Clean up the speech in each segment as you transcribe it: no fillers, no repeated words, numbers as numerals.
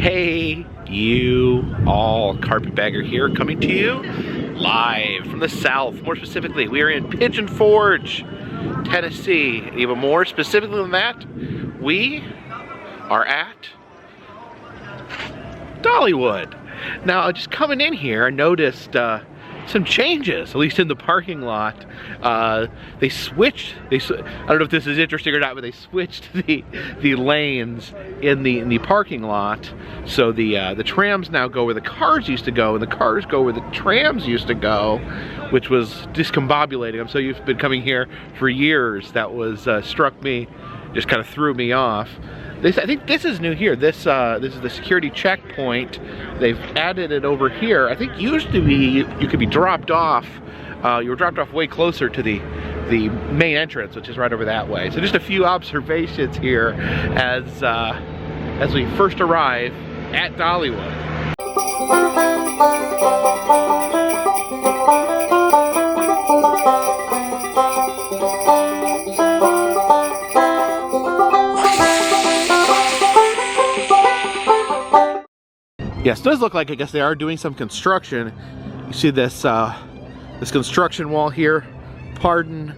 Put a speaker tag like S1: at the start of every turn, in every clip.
S1: Hey, you all, Carpetbagger here, coming to you live from the south. More specifically, we are in Pigeon Forge, Tennessee. Even more specifically than that, we are at Dollywood. Now, just coming in here, I noticed some changes, at least in the parking lot. They switched. I don't know if this is interesting or not, but they switched the lanes in the parking lot. So the trams now go where the cars used to go, and the cars go where the trams used to go, which was discombobulating. I'm so used to been coming here for years. That was struck me, just kind of threw me off. I think this is new here. This is the security checkpoint. They've added it over here. I think used to be you could be dropped off. You were dropped off way closer to the main entrance, which is right over that way. So just a few observations here as we first arrive at Dollywood. Yes, it does look like, I guess they are doing some construction. You see this this construction wall here. Pardon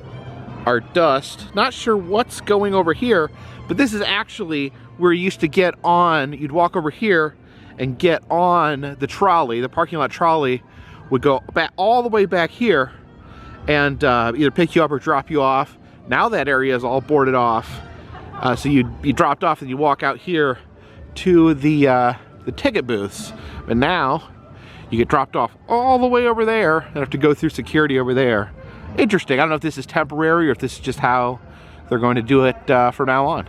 S1: our dust. Not sure what's going over here, but this is actually where you used to get on. You'd walk over here and get on the trolley. The parking lot trolley would go back all the way back here and either pick you up or drop you off. Now that area is all boarded off. So you'd be dropped off and you walk out here to the ticket booths, but now you get dropped off all the way over there and have to go through security over there. Interesting. I don't know if this is temporary or if this is just how they're going to do it from now on.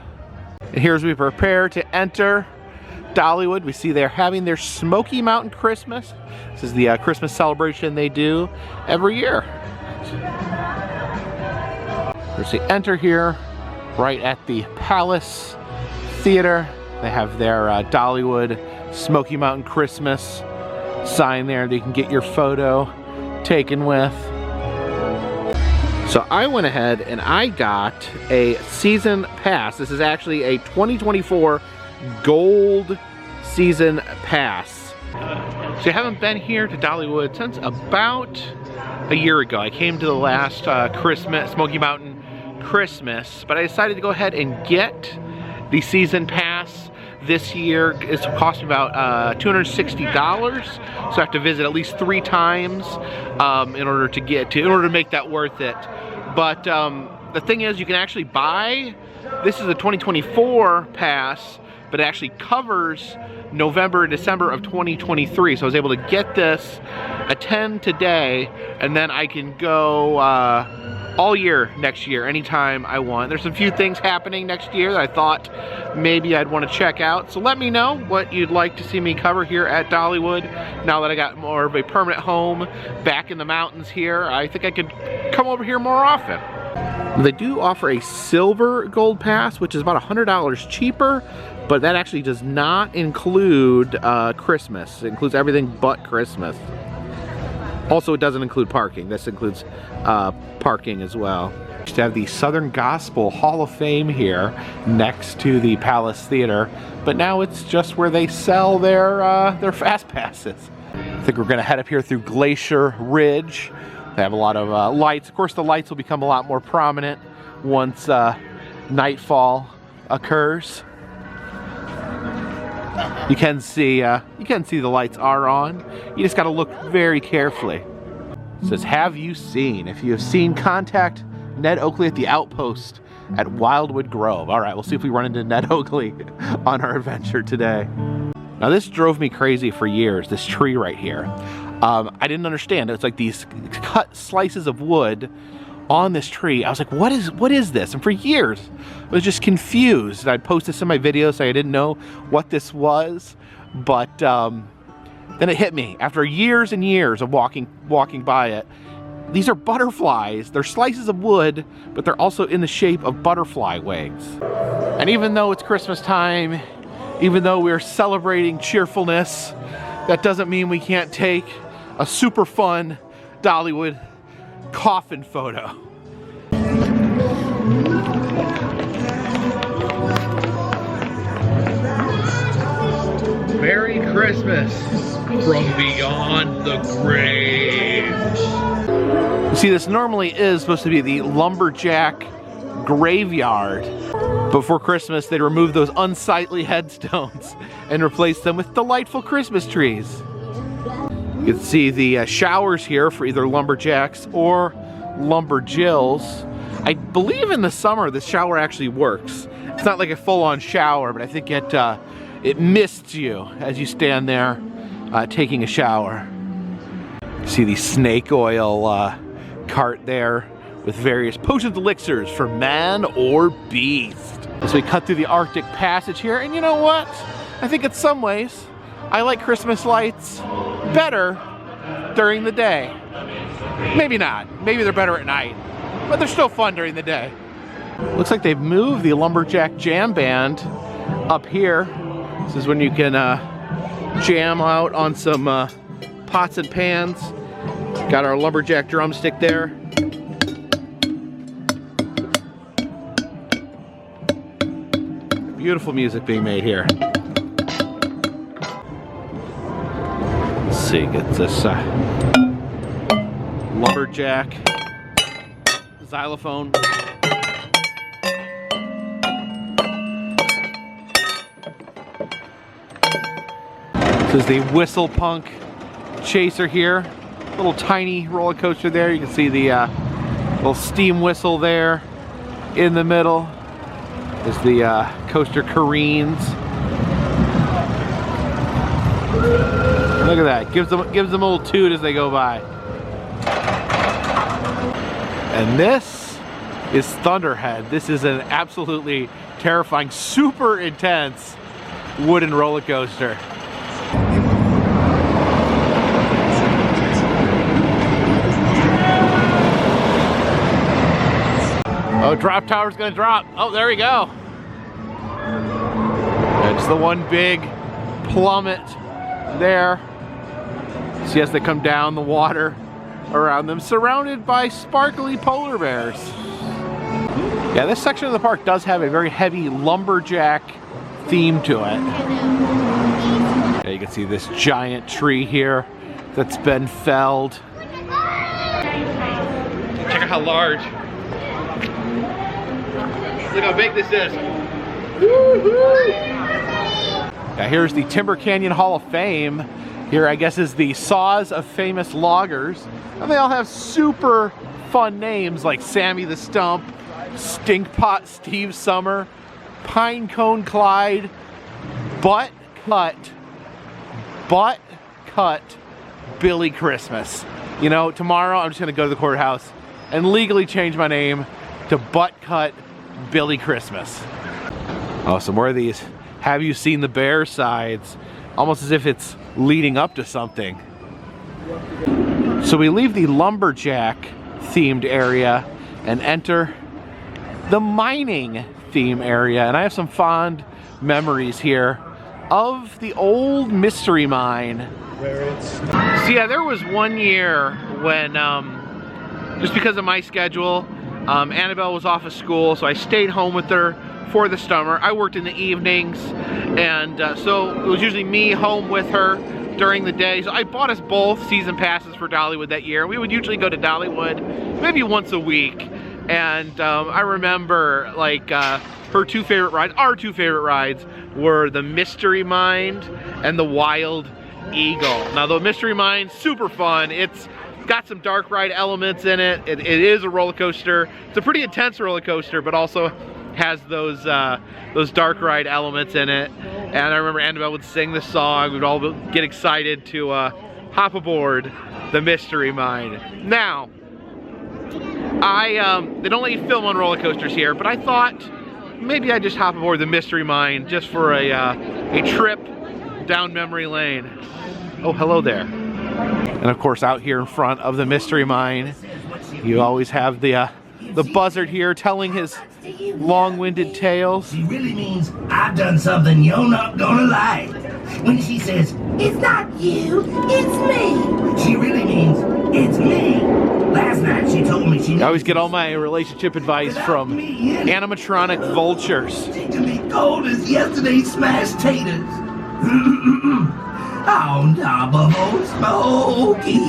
S1: And here as we prepare to enter Dollywood, we see they're having their Smoky Mountain Christmas. This is the Christmas celebration they do every year. As we enter here, right at the Palace Theater, they have their Dollywood Smoky Mountain Christmas sign there that you can get your photo taken with. So I went ahead and I got a season pass. This is actually a 2024 gold season pass. So I haven't been here to Dollywood since about a year ago. I came to the last Christmas, Smoky Mountain Christmas, but I decided to go ahead and get the season pass. This year it's cost me about $260, so I have to visit at least 3 times in order to make that worth it. But the thing is, you can actually buy, this is a 2024 pass, but it actually covers November and December of 2023. So I was able to get this, attend today, and then I can go all year next year, anytime I want. There's a few things happening next year that I thought maybe I'd want to check out. So let me know what you'd like to see me cover here at Dollywood. Now that I got more of a permanent home back in the mountains here, I think I could come over here more often. They do offer a silver gold pass, which is about $100 cheaper, but that actually does not include Christmas. It includes everything but Christmas. Also, it doesn't include parking. This includes parking as well. We have the Southern Gospel Hall of Fame here next to the Palace Theater, but now it's just where they sell their fast passes. I think we're gonna head up here through Glacier Ridge. They have a lot of lights. Of course, the lights will become a lot more prominent once nightfall occurs. You can see the lights are on. You just got to look very carefully. It says, have you seen? If you have seen, contact Ned Oakley at the outpost at Wildwood Grove. All right, we'll see if we run into Ned Oakley on our adventure today. Now this drove me crazy for years, this tree right here. I didn't understand. It's like these cut slices of wood on this tree. I was like, what is this? And for years, I was just confused. I'd post this in my videos, so I didn't know what this was. But then it hit me after years and years of walking by it. These are butterflies. They're slices of wood, but they're also in the shape of butterfly wings. And even though it's Christmas time, even though we're celebrating cheerfulness, that doesn't mean we can't take a super fun Dollywood coffin photo. Merry Christmas from beyond the grave. You see, this normally is supposed to be the lumberjack graveyard. Before Christmas, they remove those unsightly headstones and replace them with delightful Christmas trees. You can see the showers here for either lumberjacks or lumberjills. I believe in the summer the shower actually works. It's not like a full-on shower, but I think it mists you as you stand there taking a shower. You see the snake oil cart there with various potions elixirs for man or beast. As we cut through the Arctic Passage here, and you know what? I think in some ways, I like Christmas lights better during the day. Maybe not. Maybe they're better at night, but they're still fun during the day. Looks like they've moved the Lumberjack Jam Band up here. This is when you can jam out on some pots and pans. Got our lumberjack drumstick there. Beautiful music being made here. Let's see, get this lumberjack xylophone. This is the Whistle Punk Chaser here. Little tiny roller coaster there. You can see the little steam whistle there in the middle. As the coaster careens. Look at that. Gives them a little toot as they go by. And this is Thunderhead. This is an absolutely terrifying, super intense wooden roller coaster. Oh, drop tower's gonna drop. Oh, there we go. It's the one big plummet there. See as they come down the water around them, surrounded by sparkly polar bears. Yeah, this section of the park does have a very heavy lumberjack theme to it. Yeah, you can see this giant tree here that's been felled. Check out how large. Look how big this is. Woo-hoo! Now here's the Timber Canyon Hall of Fame. Here I guess is the saws of famous loggers. And they all have super fun names like Sammy the Stump, Stinkpot Steve Summer, Pinecone Clyde, Butt Cut Billy Christmas. You know, tomorrow I'm just gonna go to the courthouse and legally change my name to Butt Cut Billy Christmas. Oh, some more of these have you seen the bear sides, almost as if it's leading up to something. So we leave the lumberjack themed area and enter the mining theme area, and I have some fond memories here of the old mystery mine. So yeah, there was one year when just because of my schedule, Annabelle was off of school, so I stayed home with her for the summer. I worked in the evenings, and so it was usually me home with her during the day. So I bought us both season passes for Dollywood that year. We would usually go to Dollywood maybe once a week, and I remember like her two favorite rides, our two favorite rides, were the Mystery Mine and the Wild Eagle. Now the Mystery Mine, super fun. It's got some dark ride elements in it. It is a roller coaster. It's a pretty intense roller coaster, but also has those dark ride elements in it. And I remember Annabelle would sing the song. We'd all get excited to hop aboard the Mystery Mine. Now, they don't let you film on roller coasters here, but I thought maybe I'd just hop aboard the Mystery Mine just for a trip down memory lane. Oh, hello there. And of course, out here in front of the Mystery Mine, you always have the buzzard here telling his long-winded tales.
S2: She really means I've done something you're not gonna like. When she says, it's not you, it's me, she really means it's me. Last night she told me she...
S1: I always get all my relationship advice from animatronic vultures.
S2: She can be cold as yesterday's smashed taters. On top of old Smoky,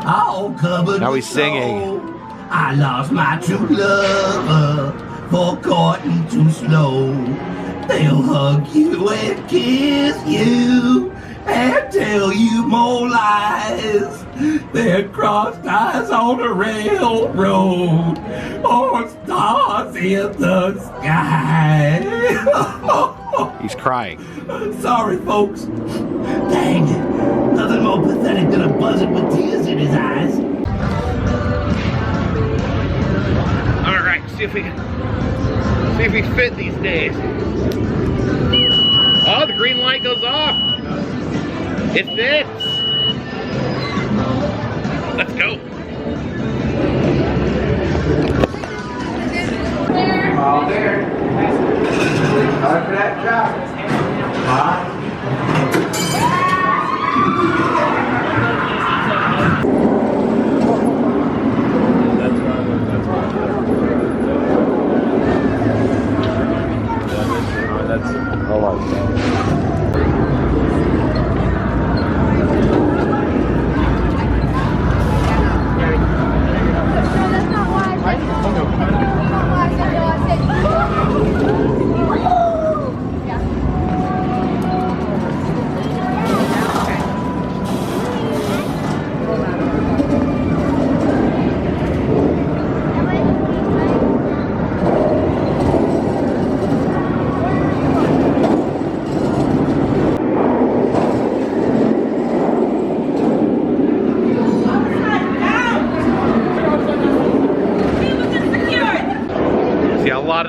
S2: all covered
S1: Now
S2: with
S1: he's singing.
S2: snow. I lost my true lover for courting too slow. They'll hug you and kiss you and tell you more lies. They're crossed eyes on a railroad or stars in the sky.
S1: He's crying.
S2: Sorry, folks. Dang it. Nothing more pathetic than a buzzard with tears in his eyes.
S1: All right, see if we fit these days. Oh, the green light goes off. It fits. Let's go. All there. Hard for that job.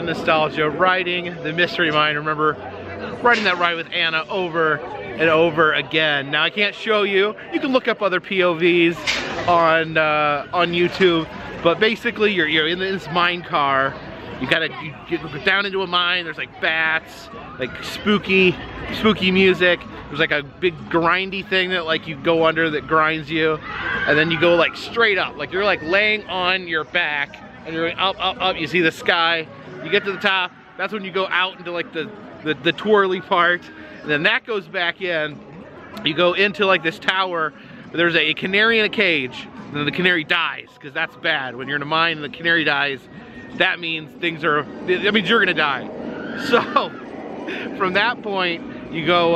S1: Nostalgia, riding the Mystery Mine. Remember riding that ride with Anna over and over again. Now I can't show you. You can look up other POVs on YouTube, but basically you're in this mine car. You go down into a mine. There's like bats, like spooky music. There's like a big grindy thing that like you go under that grinds you, and then you go like straight up, like you're like laying on your back and you're going up. You see the sky. You get to the top, that's when you go out into like the twirly part, and then that goes back in. You go into like this tower, there's a canary in a cage, and then the canary dies, because that's bad. When you're in a mine and the canary dies, that means you're gonna die. So, from that point, you go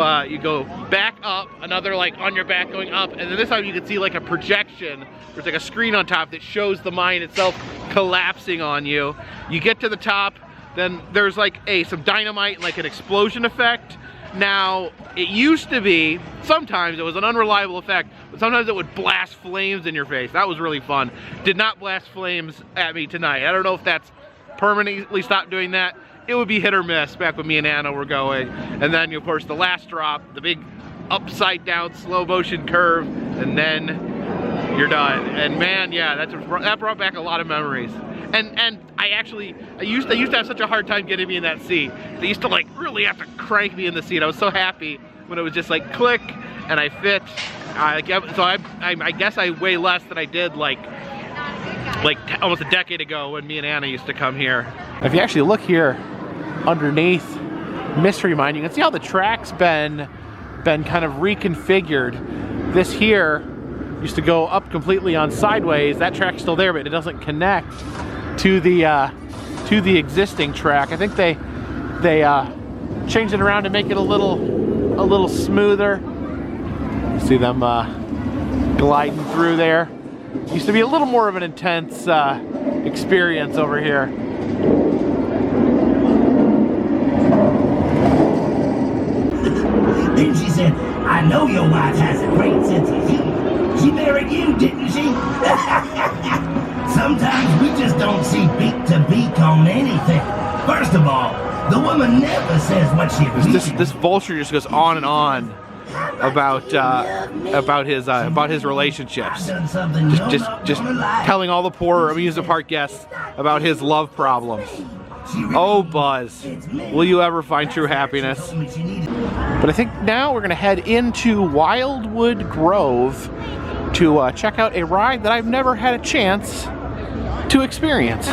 S1: back up, another like on your back going up, and then this time you can see like a projection. There's like a screen on top that shows the mine itself collapsing on you. You get to the top, then there's like some dynamite, like an explosion effect. Now, it used to be, sometimes it was an unreliable effect, but sometimes it would blast flames in your face. That was really fun. Did not blast flames at me tonight. I don't know if that's permanently stopped doing that. It would be hit or miss back when me and Anna were going. And then, of course, the last drop, the big upside down slow motion curve, and then you're done. And man, yeah, that brought back a lot of memories. And I used to have such a hard time getting me in that seat. They used to like really have to crank me in the seat. I was so happy when it was just like click and I fit. So I guess I weigh less than I did like almost a decade ago when me and Anna used to come here. If you actually look here underneath Mystery Mine, you can see how the track's been kind of reconfigured. This here used to go up completely on sideways. That track's still there, but it doesn't connect to the existing track. I think they changed it around to make it a little smoother. See them gliding through there. Used to be a little more of an intense experience over here.
S2: Then she said, I know your wife has a great sense of humor. She married you, didn't she? Sometimes we just don't see beak to beak on anything. First of all, the woman never says what she believes.
S1: This vulture just goes on and on about his relationships. Just telling all the poor amusement park guests about his love problems. Oh, Buzz, will you ever find true happiness? But I think now we're gonna head into Wildwood Grove to check out a ride that I've never had a chance to experience.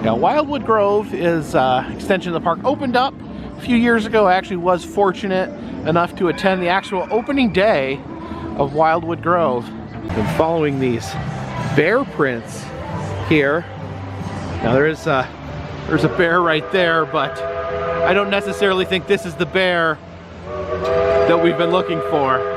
S1: Now, Wildwood Grove is extension of the park, opened up A few years ago, I actually was fortunate enough to attend the actual opening day of Wildwood Grove. I'm following these bear prints here. Now there's a bear right there, but I don't necessarily think this is the bear that we've been looking for.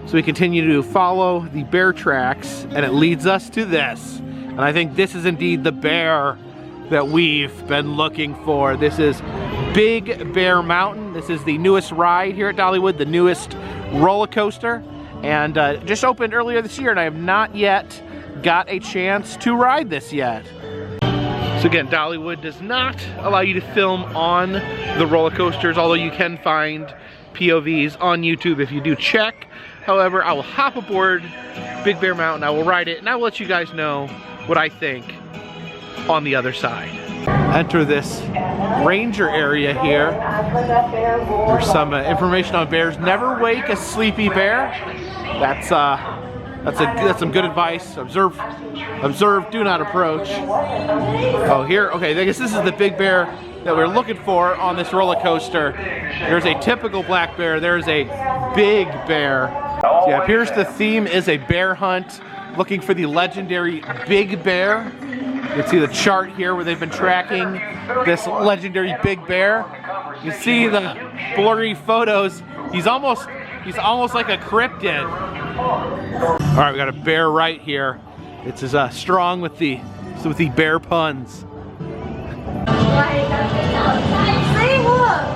S1: So we continue to follow the bear tracks, and it leads us to this. And I think this is indeed the bear that we've been looking for. This is Big Bear Mountain. This is the newest ride here at Dollywood, the newest roller coaster. And just opened earlier this year, and I have not yet got a chance to ride this yet. So again, Dollywood does not allow you to film on the roller coasters, although you can find POVs on YouTube if you do check. However, I will hop aboard Big Bear Mountain, I will ride it, and I will let you guys know what I think on the other side. Enter this ranger area here. There's some information on bears. Never wake a sleepy bear. That's some good advice. Observe, do not approach. Oh, here, okay, I guess this is the big bear that we're looking for on this roller coaster. There's a typical black bear, there's a big bear. So yeah, it appears the theme is a bear hunt, looking for the legendary big bear. You can see the chart here where they've been tracking this legendary big bear. You see the blurry photos. He's almost like a cryptid. All right, we got a bear right here. It's as strong with the bear puns.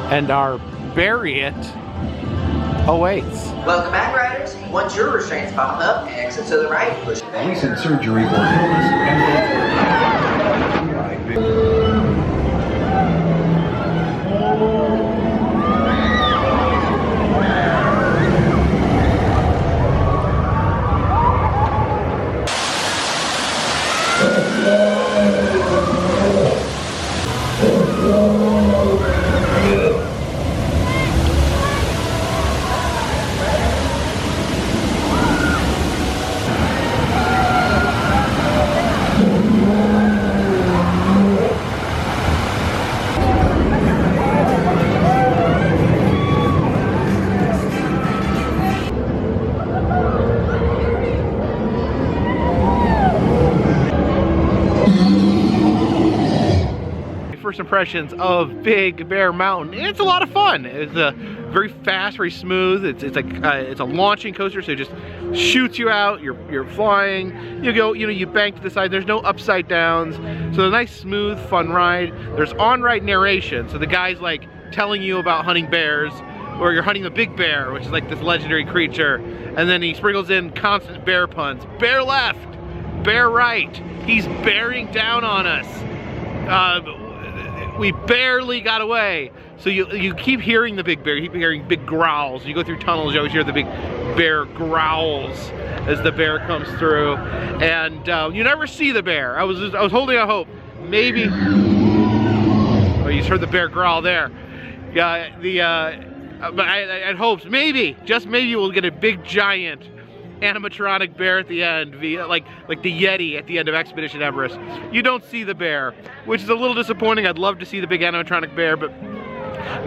S1: And our Barriot awaits.
S3: Welcome back, riders. Once your restraints pop up, exit to the right, push it back.
S4: Recent surgery or illness.
S1: First impressions of Big Bear Mountain. It's a lot of fun. It's very fast, very smooth. It's a launching coaster, so it just shoots you out. You're flying. You go, you bank to the side. There's no upside downs. So a nice, smooth, fun ride. There's on-ride narration, so the guy's like telling you about hunting bears, or you're hunting the big bear, which is like this legendary creature, and then he sprinkles in constant bear puns. Bear left, bear right. He's bearing down on us. We barely got away. So you keep hearing the big bear, you keep hearing big growls. You go through tunnels, you always hear the big bear growls as the bear comes through. And you never see the bear. I was holding out hope. Maybe, oh, you just heard the bear growl there. Yeah, but I had hopes, maybe, just maybe we'll get a big giant animatronic bear at the end, like the Yeti at the end of Expedition Everest. You don't see the bear, which is a little disappointing. I'd love to see the big animatronic bear, but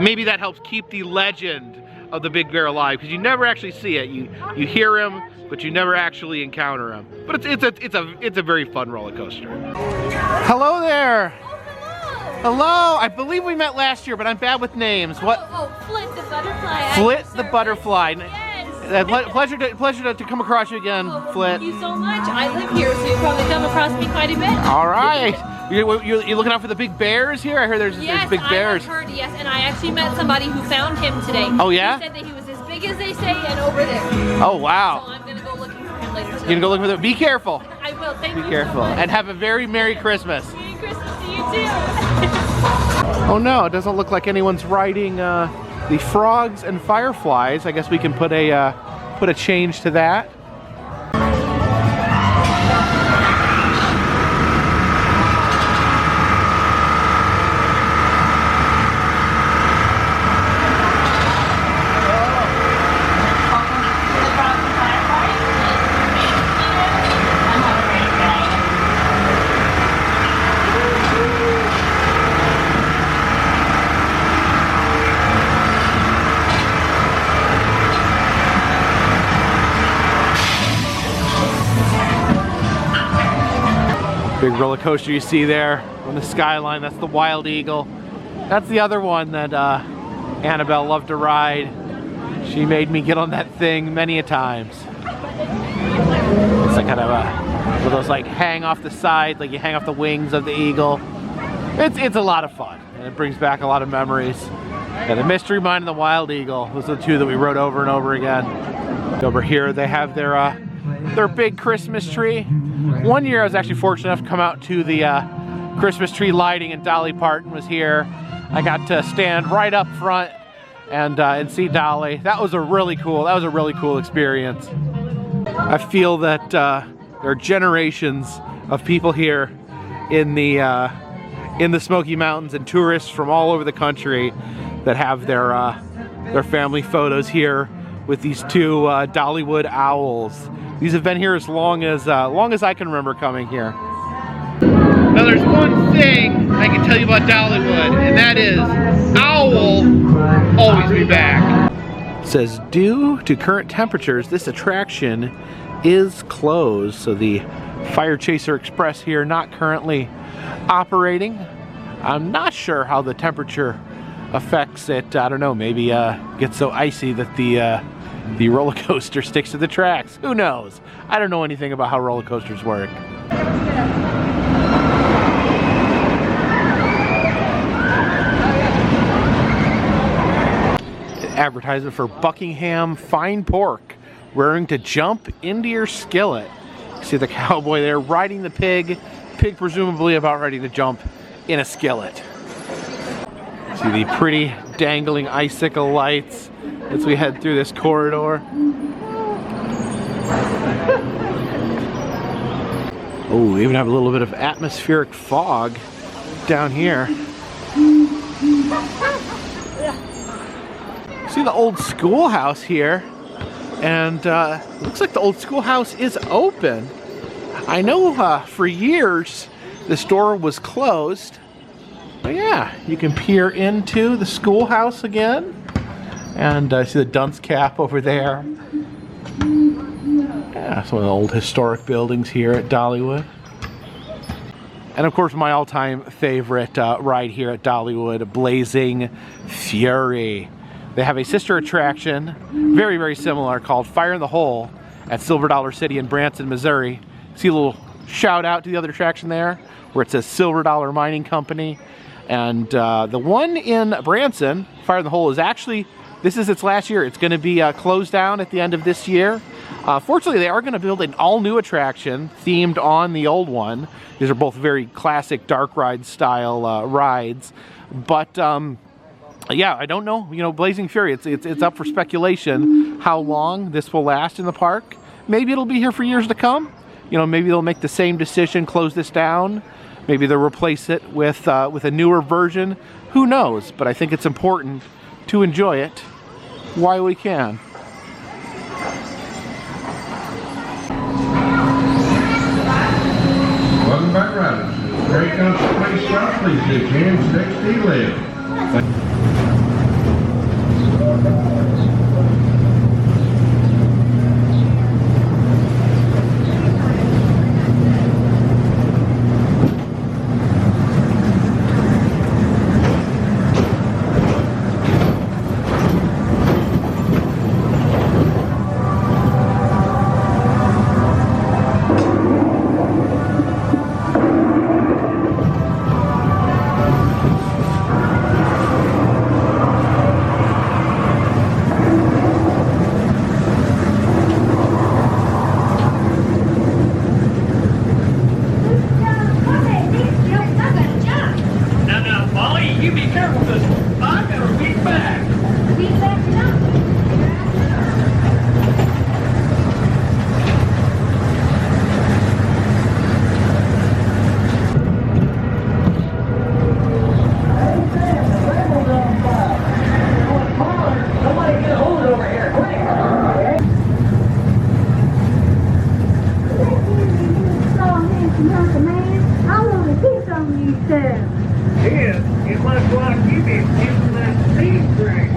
S1: maybe that helps keep the legend of the big bear alive, because you never actually see it. You hear him, but you never actually encounter him. But it's a very fun roller coaster. Hello there. Hello, I believe we met last year, but I'm bad with names. What?
S5: Oh, Flit the butterfly.
S1: Flit the butterfly.
S5: Yes.
S1: Pleasure to come across you again, Flit.
S5: Thank you so much. I live here, so you probably come across me quite a bit.
S1: All right. You're looking out for the big bears here? I heard there's big bears.
S5: Yes, I have heard, yes, and I actually met somebody who found him today.
S1: Oh, yeah?
S5: He said that he was as big as they say and over there.
S1: Oh, wow.
S5: So I'm going to go looking for him later today.
S1: You're going to go look for them? Be careful.
S5: I will. Thank you
S1: Be careful.
S5: so much.
S1: And have a very Merry Christmas.
S5: Thank Christmas to you too.
S1: Oh no, it doesn't look like anyone's riding the frogs and fireflies. I guess we can put a change to that. Big roller coaster you see there on the skyline, that's the Wild Eagle. That's the other one that Annabelle loved to ride. She made me get on that thing many a times. It's like kind of one of those like hang off the side, like you hang off the wings of the eagle. It's a lot of fun, and it brings back a lot of memories. Yeah, the Mystery Mine and the Wild Eagle, those are the two that we rode over and over again. Over here they have their big Christmas tree. One year I was actually fortunate enough to come out to the Christmas tree lighting, and Dolly Parton was here. I got to stand right up front and see Dolly. That was a really cool experience. I feel that there are generations of people here in the Smoky Mountains and tourists from all over the country that have their family photos here with these two Dollywood owls. These have been here as long as I can remember coming here. Now there's one thing I can tell you about Dollywood, and that is owl will always be back. It says, due to current temperatures, this attraction is closed. So the Fire Chaser Express here not currently operating. I'm not sure how the temperature affects it. I don't know, maybe gets so icy that the roller coaster sticks to the tracks. Who knows? I don't know anything about how roller coasters work. Advertisement for Buckingham fine pork, raring to jump into your skillet. See the cowboy there riding the pig presumably about ready to jump in a skillet. See the pretty dangling icicle lights as we head through this corridor. Oh, we even have a little bit of atmospheric fog down here. See the old schoolhouse here, and looks like the old schoolhouse is open. I know for years this door was closed, but yeah, you can peer into the schoolhouse again, and see the dunce cap over there. Yeah, some of the old historic buildings here at Dollywood. And of course my all-time favorite ride here at Dollywood, Blazing Fury. They have a sister attraction, very, very similar, called Fire in the Hole at Silver Dollar City in Branson, Missouri. See a little shout out to the other attraction there, where it says Silver Dollar Mining Company. And the one in Branson, Fire in the Hole, is actually, this is its last year. It's going to be closed down at the end of this year. Fortunately, they are going to build an all-new attraction themed on the old one. These are both very classic dark ride style rides. But yeah, I don't know. You know, Blazing Fury, it's up for speculation how long this will last in the park. Maybe it'll be here for years to come. You know, maybe they'll make the same decision, close this down. Maybe they'll replace it with a newer version. Who knows? But I think it's important to enjoy it while we can.
S6: Welcome back, riders. Very comfortable place stop. Please do hands next to your left.
S2: Molly, you be careful, cause I got a weak back.
S7: Somebody get a hold over here, quick!
S8: I want to kiss on you, sir.
S7: Here, you must want to keep it in that seed drink.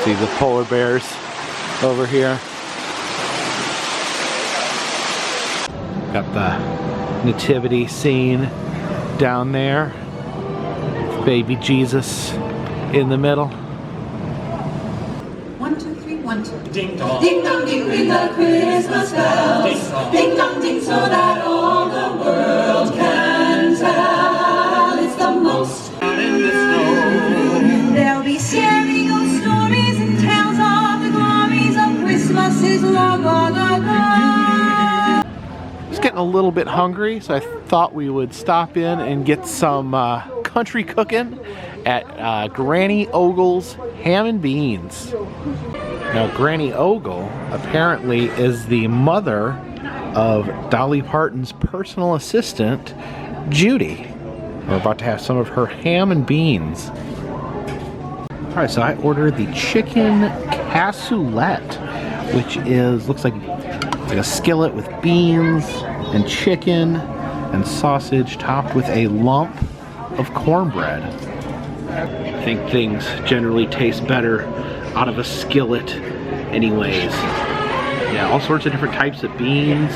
S1: See the polar bears over here. Got the nativity scene down there. Baby Jesus in the middle.
S9: 1, 2, 3, 1, 2.
S2: Ding dong.
S9: Ding dong ding ring the Christmas bells. Ding dong ding so that all the world can tell. It's the most
S2: Out in the snow.
S9: They'll be sharing old stories and tales of the glories of Christmases long, long ago.
S1: Just getting a little bit hungry, so I thought we would stop in and get some country cooking at Granny Ogle's Ham and Beans. Now, Granny Ogle apparently is the mother of Dolly Parton's personal assistant, Judy. We're about to have some of her ham and beans. Alright, so I ordered the chicken cassoulet, which looks like a skillet with beans and chicken and sausage topped with a lump of cornbread. I think things generally taste better out of a skillet anyways. Yeah, all sorts of different types of beans.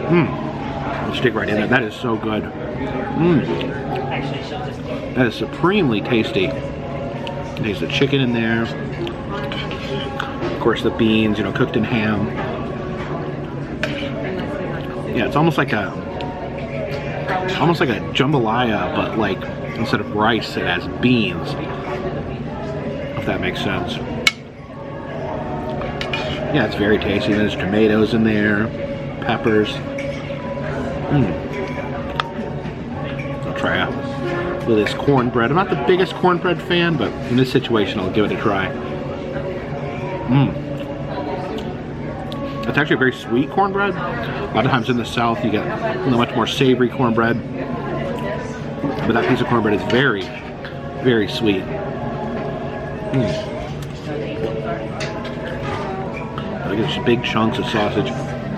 S1: I'll stick right in there. That is so good. That is supremely tasty. There's the chicken in there. Of course, the beans, cooked in ham. Yeah, it's almost like a jambalaya, but like instead of rice, it has beans. If that makes sense. Yeah, it's very tasty. There's tomatoes in there, peppers. I'll try with this cornbread. I'm not the biggest cornbread fan, but in this situation, I'll give it a try. It's actually a very sweet cornbread. A lot of times in the South, you get much more savory cornbread. But that piece of cornbread is very, very sweet. Look at these big chunks of sausage.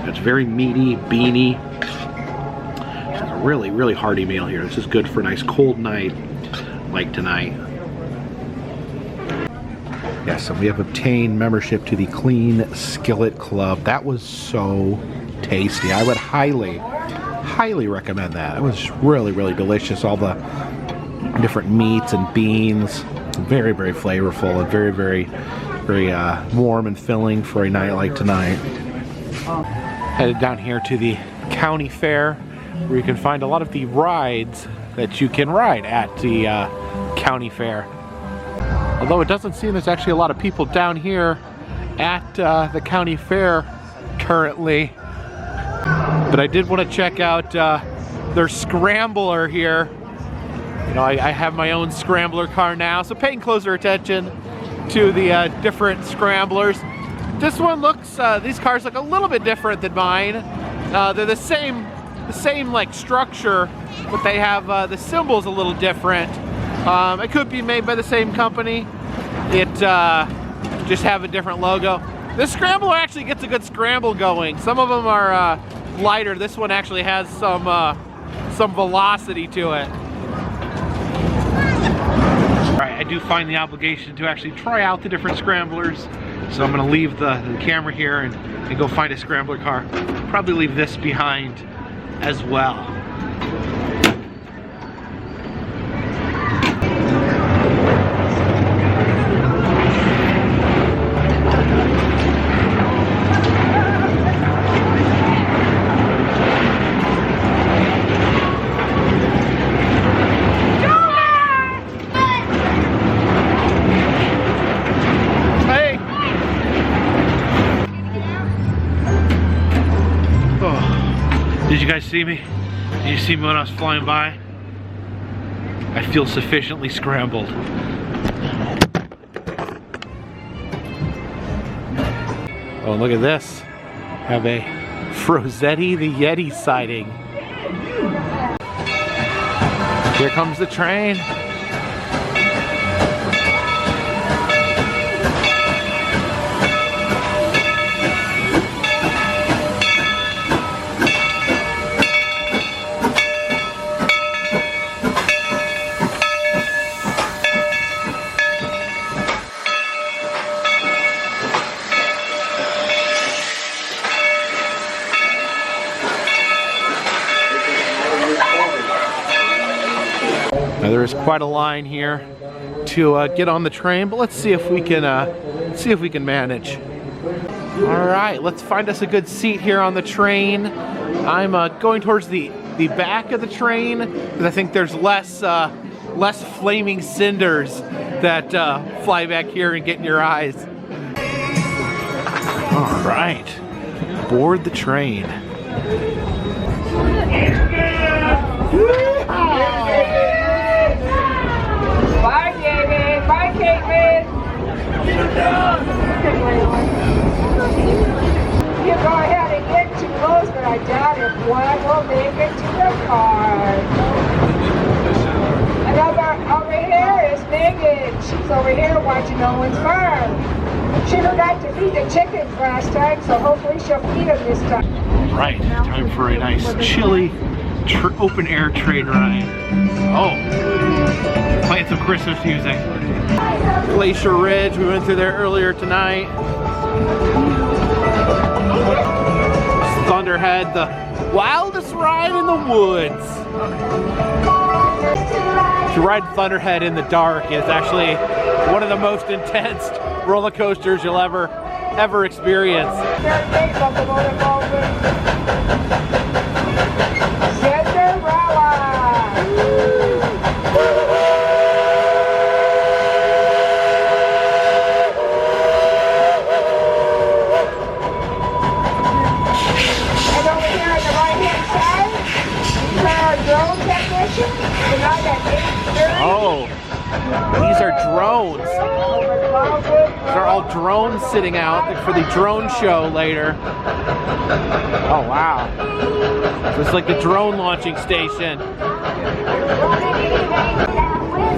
S1: It's very meaty, beany. It's a really, really hearty meal here. This is good for a nice cold night like tonight. Yes, and we have obtained membership to the Clean Skillet Club. That was so tasty. I would highly, highly recommend that. It was really, really delicious. All the different meats and beans. Very, very flavorful and very, very, very warm and filling for a night like tonight. Headed down here to the county fair, where you can find a lot of the rides that you can ride at the county fair. Although it doesn't seem there's actually a lot of people down here at the county fair currently. But I did want to check out their scrambler here. I have my own scrambler car now, so paying closer attention to the different scramblers. This one looks, these cars look a little bit different than mine. They're the same like structure, but they have the symbols a little different. It could be made by the same company, it just have a different logo. This scrambler actually gets a good scramble going. Some of them are lighter. This one actually has some velocity to it. All right, I do find the obligation to actually try out the different scramblers. So I'm gonna leave the camera here and go find a scrambler car. Probably leave this behind as well. Did you guys see me? Did you see me when I was flying by? I feel sufficiently scrambled. Oh, look at this. Have a Frozetti the Yeti sighting. Here comes the train. Now there is quite a line here to get on the train, but let's see if we can manage. All right, let's find us a good seat here on the train. I'm going towards the back of the train because I think there's less flaming cinders that fly back here and get in your eyes. All right, board the train.
S7: Bye, David. Bye, Caitlin. You go ahead and get too close, but I doubt if one will make it to the car. And over here is Megan. She's over here watching Owen's farm. She forgot to feed the chickens last time, so hopefully she'll feed them this time.
S1: Right, time for a nice chilly open air train ride. Oh, playing some Christmas music. Glacier Ridge, we went through there earlier tonight. Thunderhead, the wildest ride in the woods. To ride Thunderhead in the dark is actually one of the most intense roller coasters you'll ever experience. Oh, these are drones. These are all drones sitting out for the drone show later. Oh, wow. So it's like the drone launching station.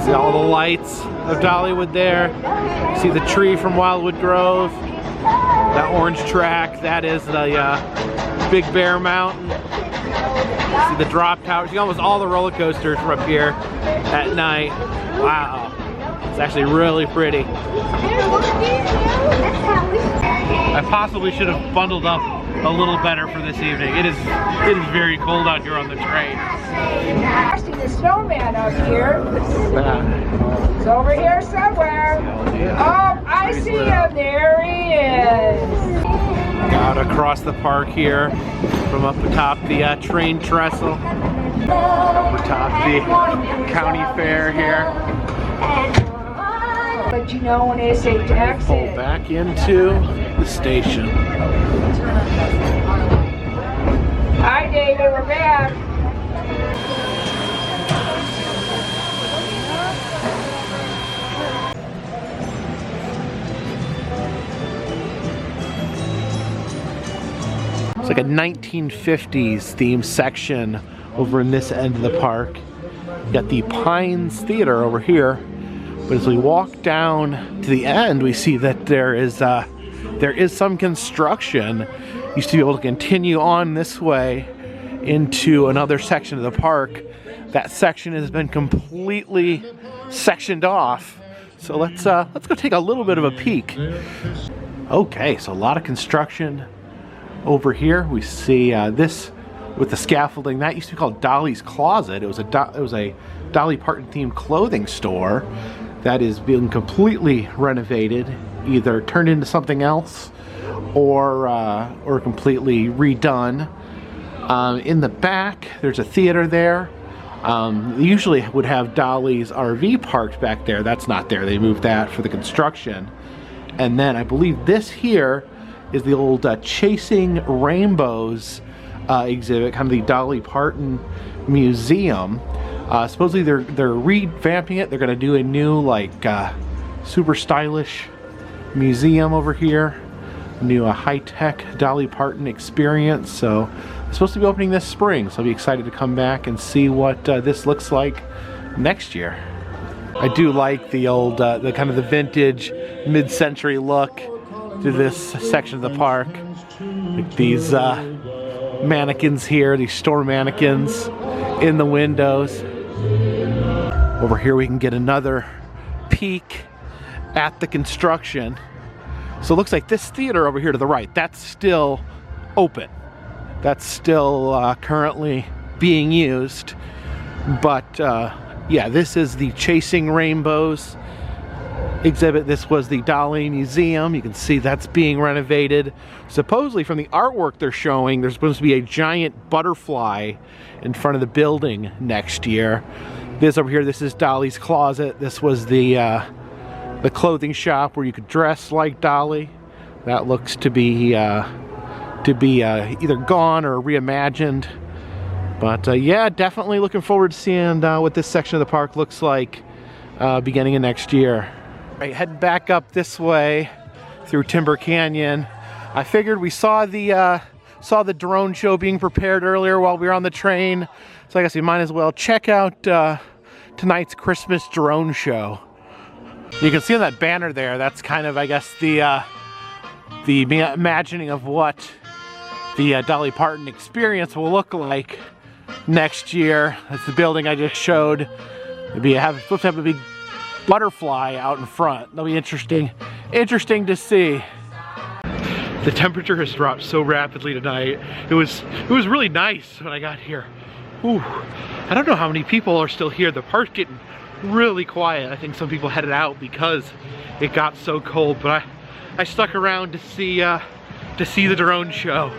S1: See all the lights of Dollywood there. See the tree from Wildwood Grove. That orange track, that is the Big Bear Mountain. See the drop tower. See almost all the roller coasters from up here at night. Wow. It's actually really pretty. I possibly should have bundled up a little better for this evening. It is very cold out here on the train.
S7: Actually, the snowman up here. He's over here somewhere. Oh, I see him. There he is.
S1: Out across the park here, from up atop the train trestle, up atop the county fair here.
S7: But you know when they say taxi,
S1: Pull back into the station.
S7: Hi, David, we're back.
S1: It's like a 1950s theme section over in this end of the park. You got the Pines Theater over here. But as we walk down to the end, we see that there is some construction. Used to be able to continue on this way into another section of the park. That section has been completely sectioned off. So let's go take a little bit of a peek. Okay, so a lot of construction over here. We see this with the scaffolding. That used to be called Dolly's Closet. It was a Dolly Parton themed clothing store that is being completely renovated, either turned into something else or completely redone. In the back, there's a theater there. They usually would have Dolly's RV parked back there. That's not there. They moved that for the construction. And then I believe this here is the old Chasing Rainbows exhibit, kind of the Dolly Parton Museum. Supposedly they're revamping it. They're going to do a new, like, super stylish museum over here. New high-tech Dolly Parton experience. So it's supposed to be opening this spring. So I'll be excited to come back and see what this looks like next year. I do like the old, the kind of the vintage mid-century look to this section of the park. Like these mannequins here, these store mannequins in the windows. Over here we can get another peek at the construction. So it looks like this theater over here to the right, that's still open. That's still currently being used. But yeah, this is the Chasing Rainbows exhibit. This was the Dolly Museum. You can see that's being renovated. Supposedly from the artwork they're showing, there's supposed to be a giant butterfly in front of the building next year. This over here, this is Dolly's Closet. This was the clothing shop where you could dress like Dolly. That looks to be either gone or reimagined. But yeah, definitely looking forward to seeing what this section of the park looks like beginning of next year. Right, heading back up this way through Timber Canyon. I figured we saw the drone show being prepared earlier while we were on the train, so I guess we might as well check out tonight's Christmas drone show. You can see on that banner there, that's kind of, I guess, the imagining of what the Dolly Parton experience will look like next year. That's the building I just showed. Supposed to have a big butterfly out in front. That'll be interesting to see. The temperature has dropped so rapidly tonight. It was really nice when I got here. Ooh, I don't know how many people are still here. The park's getting really quiet. I think some people headed out because it got so cold, but I stuck around to see the drone show.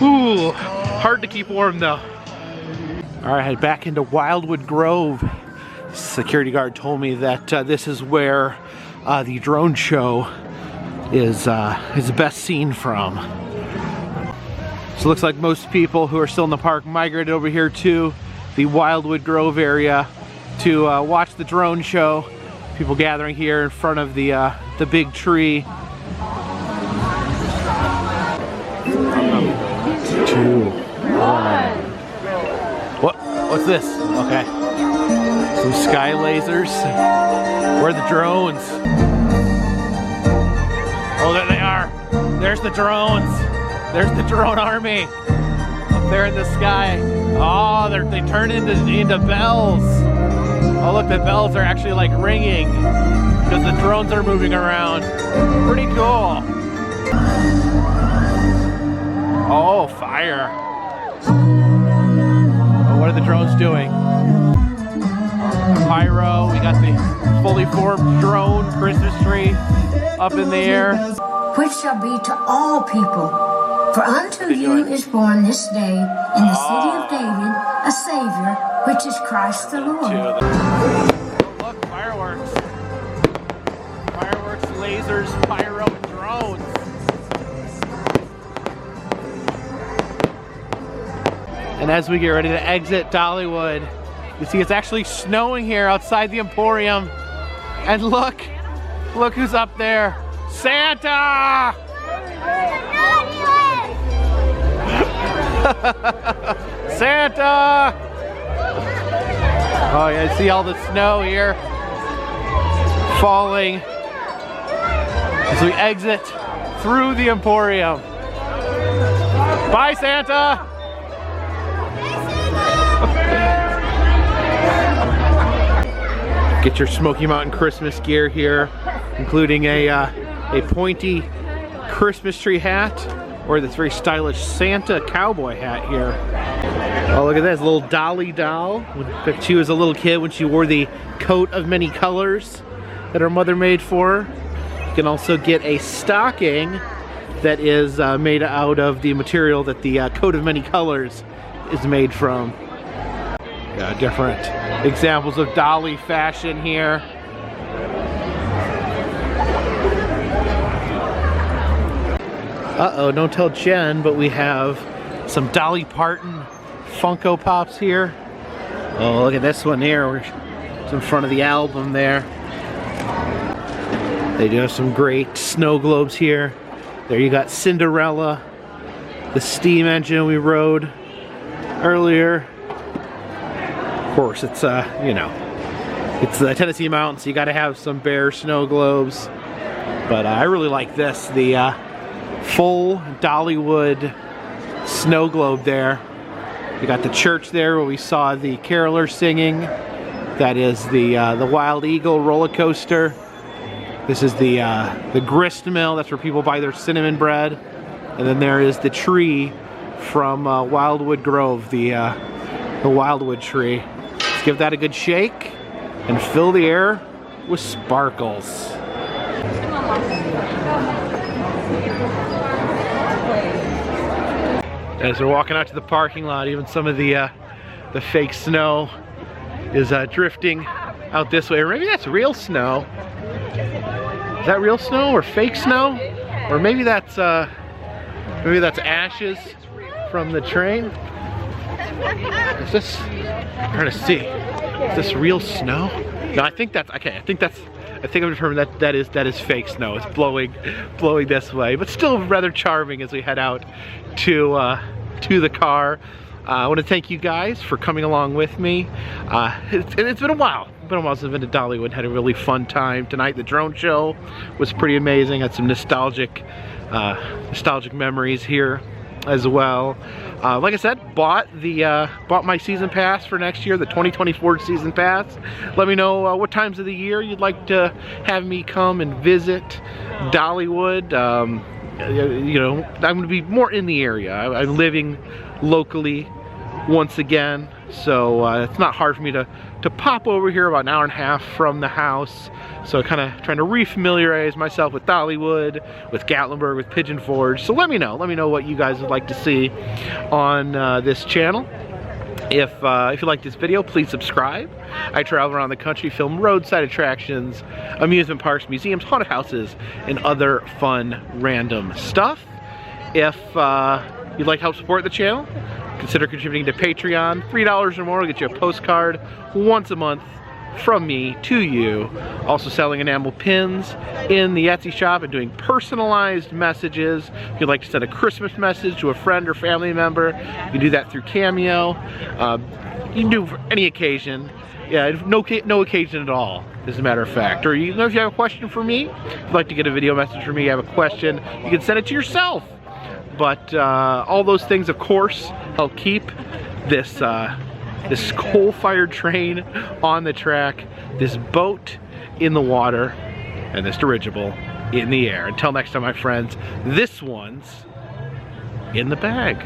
S1: Ooh, hard to keep warm though. All right, head back into Wildwood Grove. Security guard told me that this is where the drone show is best seen from. So it looks like most people who are still in the park migrated over here to the Wildwood Grove area to watch the drone show. People gathering here in front of the big tree. 2, 1. What's this? Okay. Some sky lasers. Where are the drones? Oh, there they are. There's the drones. There's the drone army. Up there in the sky. Oh, they turn into bells. Oh, look, the bells are actually like ringing because the drones are moving around. Pretty cool. Oh, fire. Oh, what are the drones doing? Pyro, we got the fully formed drone Christmas tree up in the air.
S8: Which shall be to all people. For unto you is born this day in the city of David a Savior, which is Christ the Lord.
S1: Oh, look, fireworks. Fireworks, lasers, pyro, and drones. And as we get ready to exit Dollywood, you see it's actually snowing here outside the Emporium. And look who's up there. Santa! Santa! Oh yeah, see all the snow here. falling as we exit through the Emporium. Bye, Santa! Get your Smoky Mountain Christmas gear here, including a pointy Christmas tree hat, or this very stylish Santa cowboy hat here. Oh, look at this little Dolly doll. When she was a little kid, when she wore the coat of many colors that her mother made for her. You can also get a stocking that is made out of the material that the coat of many colors is made from. Got different examples of Dolly fashion here. Uh-oh, don't tell Jen, but we have some Dolly Parton Funko Pops here. Oh, look at this one here. It's in front of the album there. They do have some great snow globes here. There you got Cinderella, the steam engine we rode earlier. Of course, it's you know, it's the Tennessee Mountains, so you got to have some bare snow globes. But I really like this, the full Dollywood snow globe there. You got the church there where we saw the carolers singing. That is the Wild Eagle roller coaster. This is the grist mill. That's where people buy their cinnamon bread. And then there is the tree from Wildwood Grove, the Wildwood tree. Let's give that a good shake and fill the air with sparkles. As we're walking out to the parking lot, even some of the fake snow is drifting out this way. Or maybe that's real snow. Is that real snow or fake snow? Or maybe that's ashes from the train. Is this? I'm trying to see. Is this real snow? No, I think that's okay. I think I've determined that is fake snow. It's blowing this way, but still rather charming as we head out to the car. I want to thank you guys for coming along with me. It's been a while. Since I've been to Dollywood. Had a really fun time tonight. The drone show was pretty amazing. Had some nostalgic memories here as well. Like I said, bought my season pass for next year, the 2024 season pass. Let me know what times of the year you'd like to have me come and visit Dollywood. You know, I'm going to be more in the area. I'm living locally once again, so it's not hard for me to pop over here about an hour and a half from the house. So kind of trying to refamiliarize myself with Dollywood, with Gatlinburg, with Pigeon Forge. So let me know what you guys would like to see on this channel. If you like this video, please subscribe. I travel around the country, film roadside attractions, amusement parks, museums, haunted houses, and other fun random stuff. If you'd like to help support the channel, consider contributing to Patreon. $3 or more will get you a postcard once a month from me to you. Also selling enamel pins in the Etsy shop and doing personalized messages. If you'd like to send a Christmas message to a friend or family member, you can do that through Cameo. You can do for any occasion. Yeah, no occasion at all, as a matter of fact. Or you know, if you have a question for me, if you'd like to get a video message from me, you have a question, you can send it to yourself. But all those things, of course, help keep this this coal-fired train on the track, this boat in the water, and this dirigible in the air. Until next time, my friends, this one's in the bag.